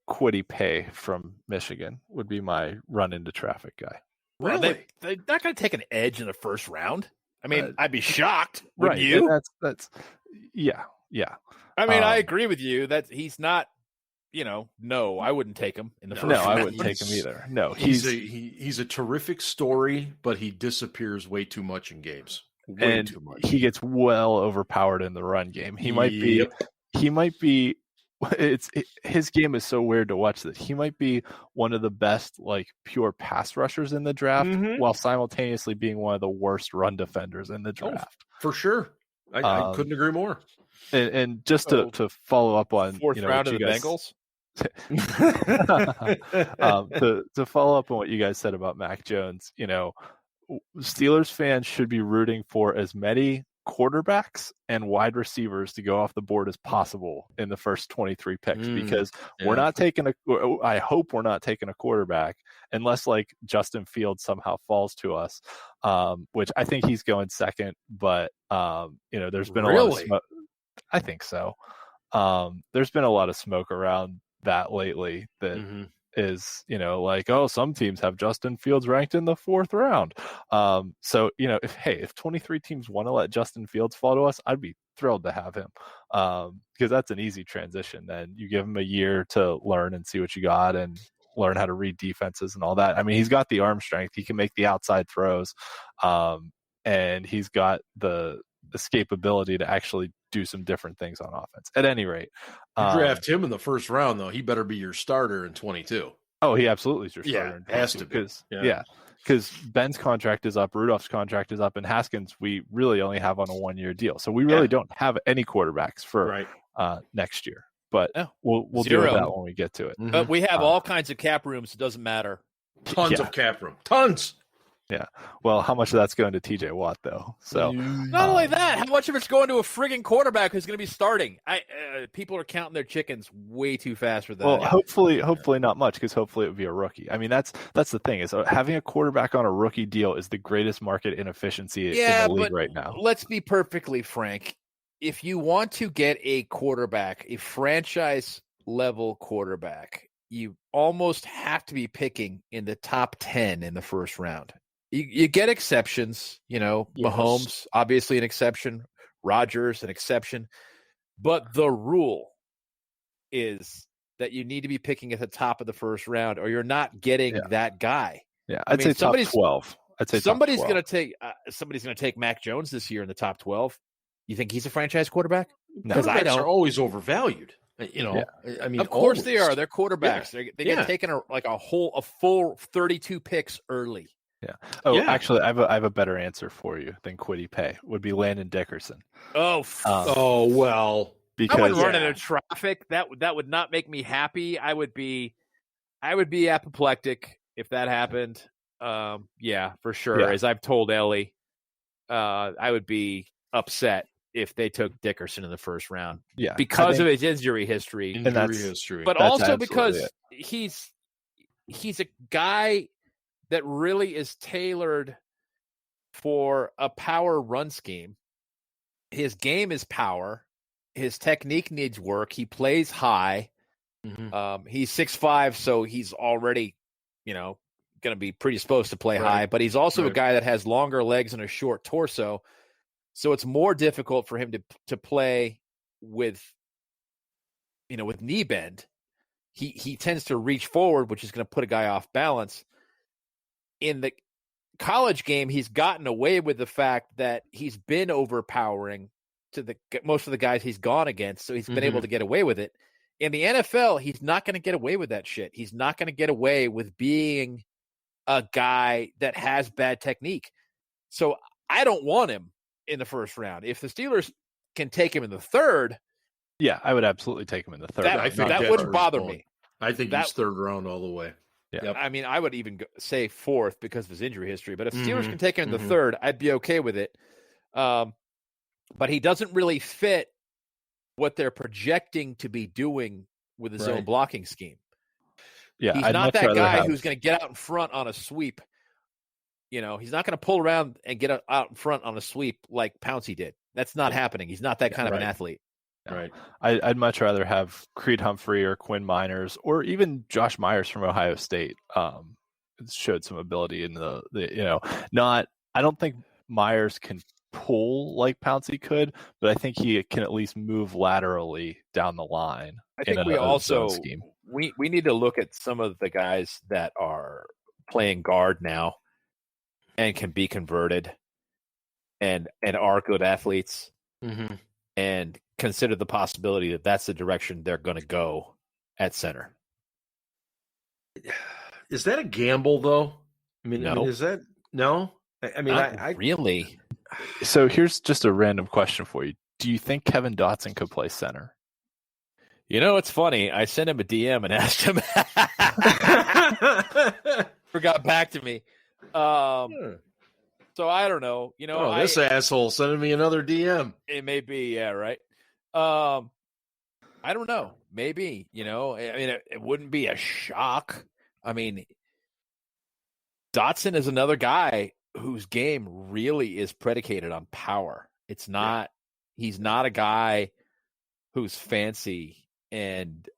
Kwity Paye from Michigan would be my run into traffic guy. Really? They're not going to take an edge in the first round. I mean, I'd be shocked. Right? You? That's yeah. I mean, I agree with you that he's not. No, I wouldn't take him in the first round. No, I wouldn't take him either. No, he's a terrific story, but he disappears way too much in games. Way too much. He gets well overpowered in the run game. He might be. His game is so weird to watch that he might be one of the best like pure pass rushers in the draft, while simultaneously being one of the worst run defenders in the draft. For sure, I couldn't agree more. And just to follow up on fourth round of the Bengals. To follow up on what you guys said about Mac Jones, Steelers fans should be rooting for as many quarterbacks and wide receivers to go off the board as possible in the first 23 picks, because we're not taking I hope we're not taking a quarterback unless like Justin Fields somehow falls to us, which I think he's going second, but there's been a lot of smoke. I think so. There's been a lot of smoke around that lately that is, some teams have Justin Fields ranked in the 4th round. So, if 23 teams want to let Justin Fields fall to us, I'd be thrilled to have him, because that's an easy transition. Then you give him a year to learn and see what you got and learn how to read defenses and all that. I mean, he's got the arm strength. He can make the outside throws, and he's got the escapability to actually do some different things on offense. At any rate, you draft him in the first round, though. He better be your starter in 22. Oh, he absolutely is your starter. Yeah, has to be. Because Ben's contract is up, Rudolph's contract is up, and Haskins we really only have on a 1-year deal. So we really don't have any quarterbacks for next year. But we'll deal with that when we get to it. Mm-hmm. But we have all kinds of cap rooms. It doesn't matter. Tons of cap room. Tons. Yeah. Well, how much of that's going to TJ Watt, though? So not only that, how much of it's going to a friggin' quarterback who's going to be starting? People are counting their chickens way too fast for that. Well, hopefully not much, because hopefully it would be a rookie. I mean, that's the thing, is having a quarterback on a rookie deal is the greatest market inefficiency in the league right now. Let's be perfectly frank. If you want to get a quarterback, a franchise level quarterback, you almost have to be picking in the top 10 in the first round. You get exceptions, Mahomes, obviously an exception, Rodgers, an exception. But the rule is that you need to be picking at the top of the first round, or you're not getting that guy. Yeah, I'd say top 12. I'd say somebody's going to take Mac Jones this year in the top 12. You think he's a franchise quarterback? Because quarterbacks are always overvalued. I mean, of course they are. They're quarterbacks. Yeah. They get taken a full 32 picks early. Yeah. Oh, actually, I have a better answer for you than Kwity Paye. Would be Landon Dickerson. Well, because I would run into traffic. That would not make me happy. I would be apoplectic if that happened. For sure. Yeah. As I've told Ellie, I would be upset if they took Dickerson in the first round. Yeah, because of his injury history. But also because he's a guy that really is tailored for a power run scheme. His game is power. His technique needs work. He plays high. Mm-hmm. He's 6'5", so he's already, going to be pretty supposed to play high. But he's also a guy that has longer legs and a short torso. So it's more difficult for him to play with knee bend. He tends to reach forward, which is going to put a guy off balance. In the college game, he's gotten away with the fact that he's been overpowering to most of the guys he's gone against, so he's been able to get away with it. In the NFL, he's not going to get away with that shit. He's not going to get away with being a guy that has bad technique. So I don't want him in the first round. If the Steelers can take him in the third, I would absolutely take him in the third. That wouldn't bother me. I think he's third round all the way. Yeah. Yep. I mean, I would even say fourth because of his injury history. But if Steelers can take him in the third, I'd be okay with it. But he doesn't really fit what they're projecting to be doing with his own blocking scheme. Yeah, he's not that guy who's going to get out in front on a sweep. He's not going to pull around and get out in front on a sweep like Pouncey did. That's not happening. He's not that kind of an athlete. Right. I'd much rather have Creed Humphrey or Quinn Miners or even Josh Myers from Ohio State. Showed some ability in the I don't think Myers can pull like Pouncey could, but I think he can at least move laterally down the line. I think we also we need to look at some of the guys that are playing guard now and can be converted and are good athletes. And consider the possibility that that's the direction they're going to go at center. Is that a gamble, though? I mean, is that no? I mean, I really. So here's just a random question for you: do you think Kevin Dotson could play center? It's funny. I sent him a DM and asked him. Forgot back to me. So I don't know. This asshole sending me another DM. It may be, right. I don't know. Maybe, I mean, it wouldn't be a shock. I mean, Dotson is another guy whose game really is predicated on power. It's not, he's not a guy who's fancy and,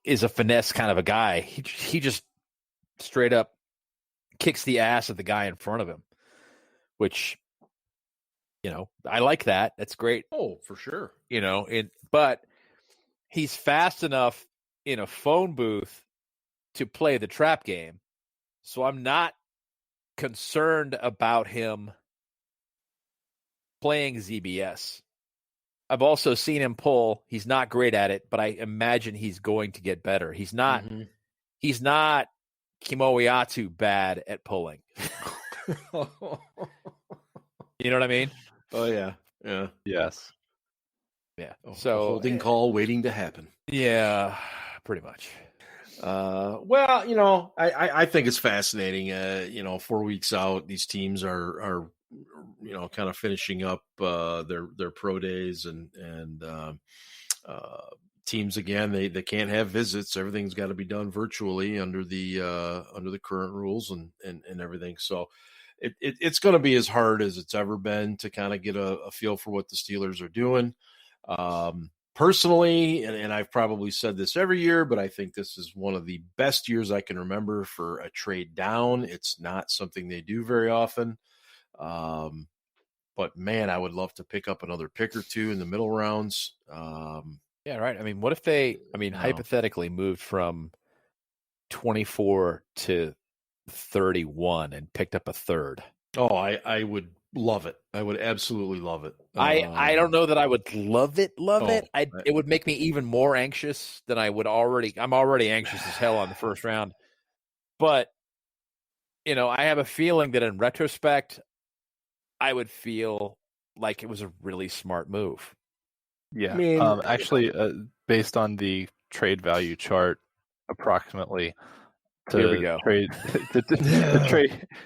is a finesse kind of a guy. He just straight up kicks the ass of the guy in front of him, which, I like that. That's great. Oh, for sure. But he's fast enough in a phone booth to play the trap game. So I'm not concerned about him playing ZBS. I've also seen him pull. He's not great at it, but I imagine he's going to get better. He's not Kimoiatu bad at pulling. You know what I mean? Oh yeah. Yeah. Yes. Yeah. So holding call waiting to happen. Yeah, pretty much. Well, I think it's fascinating. 4 weeks out, these teams are kind of finishing up their pro days and teams again. They can't have visits. Everything's got to be done virtually under the current rules and everything. So it's going to be as hard as it's ever been to kind of get a feel for what the Steelers are doing. Personally, and I've probably said this every year, but I think this is one of the best years I can remember for a trade down. It's not something they do very often. But man, I would love to pick up another pick or two in the middle rounds. Yeah, right. I mean, what if they, hypothetically moved from 24 to 31 and picked up a third? Oh, I would love it. I would absolutely love it. I don't know that I would love it. It would make me even more anxious than I would already. I'm already anxious as hell on the first round. But, I have a feeling that in retrospect, I would feel like it was a really smart move. Yeah. Actually, based on the trade value chart, approximately here we go.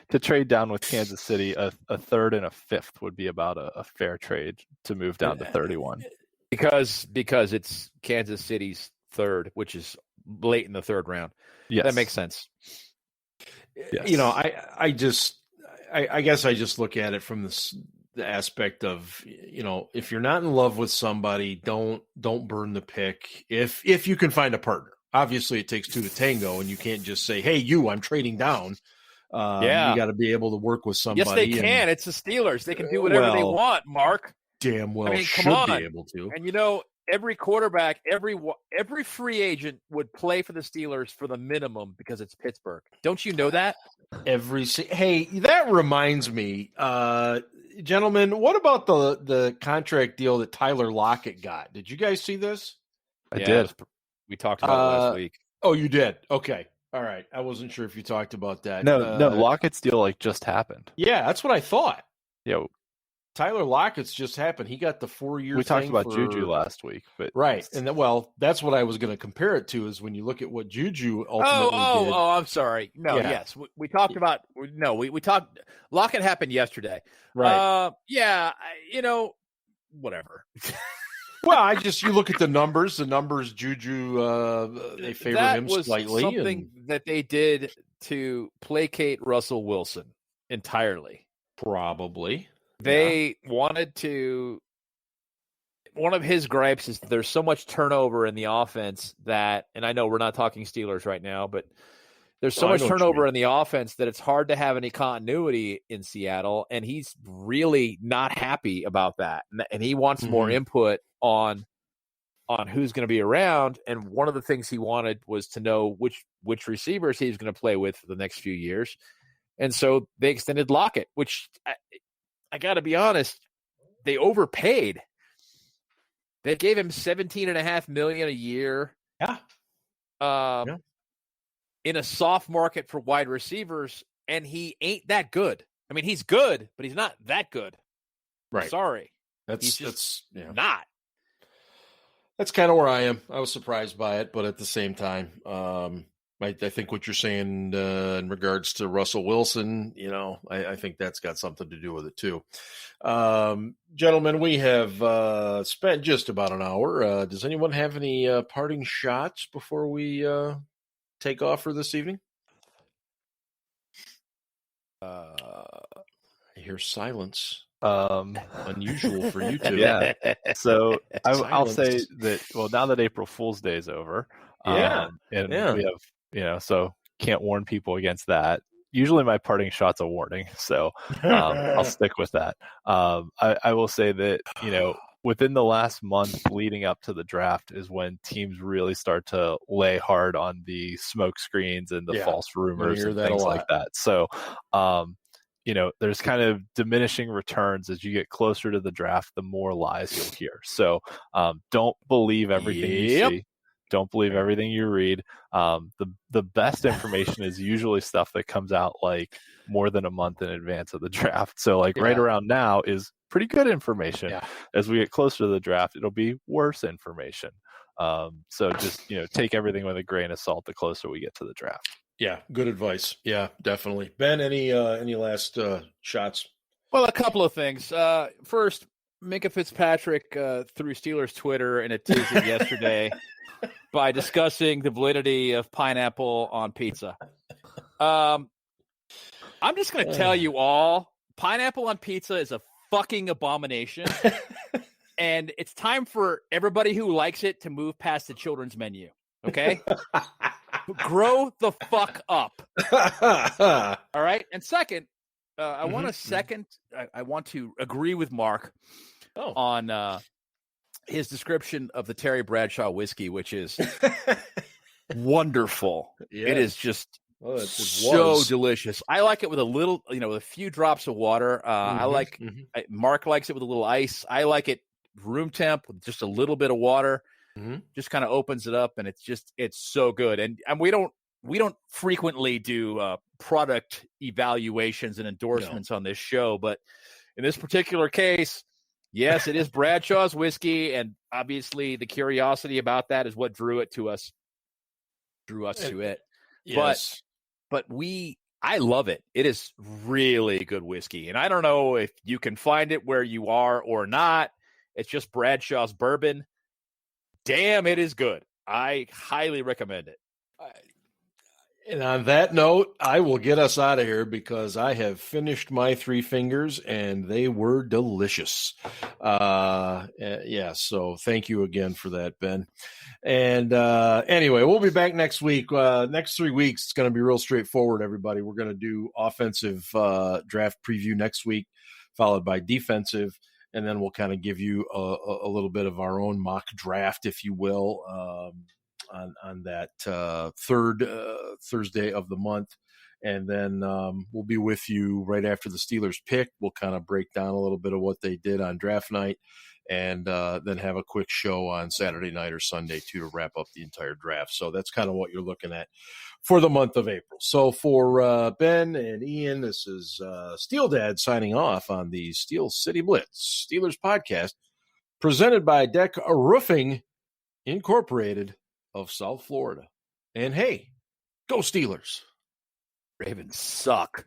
To trade down with Kansas City, a third and a fifth would be about a fair trade to move down to 31. Because it's Kansas City's third, which is late in the third round. Yes. That makes sense. Yes. I guess I just look at it from the aspect of, if you're not in love with somebody, don't burn the pick. If you can find a partner. Obviously, it takes two to tango, and you can't just say, "Hey, I'm trading down." You got to be able to work with somebody. Yes, they can. It's the Steelers; they can do whatever they want. Mark, damn well should be able to. And every quarterback, every free agent would play for the Steelers for the minimum because it's Pittsburgh. Don't you know that? Hey, that reminds me, gentlemen. What about the contract deal that Tyler Lockett got? Did you guys see this? I did. We talked about it last week. Oh, you did? Okay. All right. I wasn't sure if you talked about that. No, Lockett's deal just happened. Yeah, that's what I thought. Yeah. Tyler Lockett's just happened. He got the 4-year We talked about Juju last week. But right. And that's what I was going to compare it to is when you look at what Juju ultimately did. Oh, I'm sorry. No, yeah. Yes. We talked about – we talked – Lockett happened yesterday. Right. Whatever. Well, you look at the numbers. The numbers, Juju, they favor him slightly. Something that they did to placate Russell Wilson entirely. Probably. They wanted to. One of his gripes is there's so much turnover in the offense that, and I know we're not talking Steelers right now, but there's so much turnover in the offense that it's hard to have any continuity in Seattle, and he's really not happy about that, and he wants more input on who's going to be around. And one of the things he wanted was to know which receivers he was going to play with for the next few years. And so they extended Lockett, which I got to be honest, they overpaid. They gave him $17.5 million a year. Yeah. In a soft market for wide receivers, and he ain't that good. I mean, he's good, but he's not that good. Right. Sorry. That's not. That's kind of where I am. I was surprised by it, but at the same time, I think what you're saying in regards to Russell Wilson, I think that's got something to do with it too. Gentlemen, we have spent just about an hour. Does anyone have any parting shots before we take off for this evening? I hear silence. Unusual for you two. Yeah. So I'll say that. Well, now that April Fool's Day is over, we have, so can't warn people against that. Usually, my parting shot's a warning, so I'll stick with that. I will say that within the last month leading up to the draft is when teams really start to lay hard on the smoke screens and the false rumors and things like that. So there's kind of diminishing returns as you get closer to the draft, the more lies you'll hear. So don't believe everything you see. Don't believe everything you read. The best information is usually stuff that comes out like more than a month in advance of the draft. So right around now is pretty good information. Yeah. As we get closer to the draft, it'll be worse information. So just, take everything with a grain of salt the closer we get to the draft. Yeah, good advice. Yeah, definitely. Ben, any last shots? Well, a couple of things. First, Minka Fitzpatrick threw Steelers Twitter in a tizzy yesterday by discussing the validity of pineapple on pizza. I'm just going to tell you all, pineapple on pizza is a fucking abomination. And it's time for everybody who likes it to move past the children's menu. Okay? Grow the fuck up. All right. And second, I want to agree with Mark on his description of the Terry Bradshaw whiskey, which is wonderful. Yes. It is just so delicious. I like it with a little, with a few drops of water. Mark likes it with a little ice. I like it room temp with just a little bit of water. Just kind of opens it up, and it's so good. And we don't frequently do product evaluations and endorsements on this show, but in this particular case, yes, it is Bradshaw's whiskey, and obviously the curiosity about that is what drew it to us. To it. Yes. But I love it. It is really good whiskey, and I don't know if you can find it where you are or not. It's just Bradshaw's bourbon. Damn, it is good. I highly recommend it. And on that note, I will get us out of here because I have finished my 3 fingers and they were delicious. So thank you again for that, Ben. And anyway, we'll be back next week. Next 3 weeks, it's going to be real straightforward, everybody. We're going to do offensive draft preview next week, followed by defensive. And then we'll kind of give you a little bit of our own mock draft, if you will, on that third Thursday of the month. And then we'll be with you right after the Steelers pick. We'll kind of break down a little bit of what they did on draft night, and then have a quick show on Saturday night or Sunday, too, to wrap up the entire draft. So that's kind of what you're looking at for the month of April. So for Ben and Ian, this is SteelDad signing off on the Steel City Blitz Steelers Podcast, presented by DEK Roofing Incorporated of South Florida. And hey, go Steelers. Ravens suck.